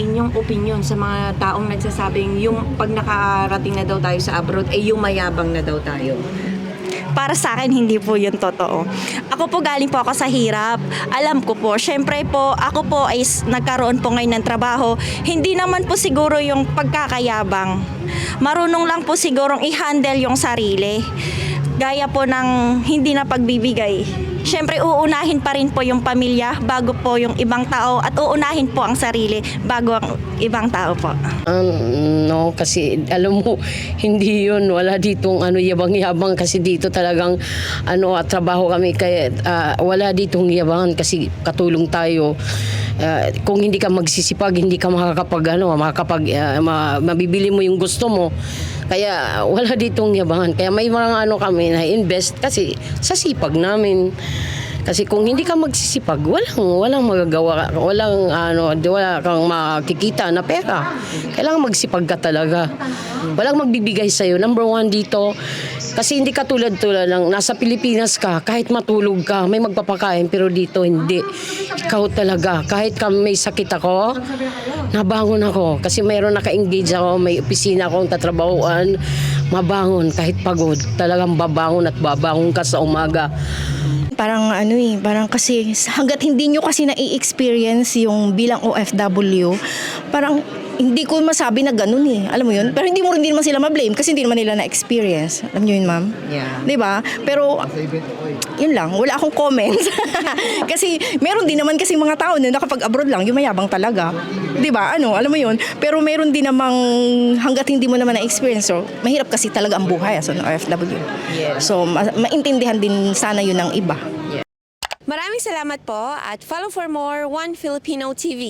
inyong opinion sa mga taong nagsasabing yung pag nakarating na daw tayo sa abroad, ay yung mayabang na daw tayo? Para sa akin, hindi po yun totoo. Ako po galing po ako sa hirap. Alam ko po, syempre po, ako po ay nagkaroon po ngayon ng trabaho. Hindi naman po siguro yung pagkakayabang. Marunong lang po sigurong i-handle yung sarili. Gaya po ng hindi na pagbibigay. Syempre, uunahin pa rin po yung pamilya bago po yung ibang tao at uunahin po ang sarili bago ang ibang tao po. No, kasi alam mo, hindi yun. Wala ditong yabang-yabang kasi dito talagang trabaho kami kaya wala ditong yabangan kasi katulong tayo. Kung hindi ka magsisipag, hindi ka mabibili mo yung gusto mo. Kaya wala ditong yabangan. Kaya may mga kami na invest kasi sa sipag namin. Kasi kung hindi ka magsisipag, walang magagawa, wala kang makikita na pera. Kailangan magsipag ka talaga. Walang magbibigay sa'yo. Number one dito, kasi hindi ka tulad ng nasa Pilipinas ka, kahit matulog ka, may magpapakain, pero dito hindi. Ikaw talaga, kahit may sakit ako, nabangon ako. Kasi mayroon naka-engage ako, may opisina akong tatrabahuan, mabangon kahit pagod. Talagang babangon at babangon ka sa umaga. Parang kasi hanggat hindi nyo kasi na-experience yung bilang OFW, parang hindi ko masabi na ganun eh. Alam mo yun? Pero hindi naman sila ma-blame kasi hindi naman nila na-experience. Alam nyo yun, ma'am? Yeah. Diba? Pero, yun lang. Wala akong comments. Kasi, meron din naman kasi mga tao na nakapag-abroad lang, yung mayabang talaga. Diba? Alam mo yun? Pero meron din namang hanggat hindi mo naman na-experience. So, mahirap kasi talaga ang buhay as an OFW. Yeah. So, maintindihan din sana yun ng iba. Maraming salamat po at follow for more One Filipino TV.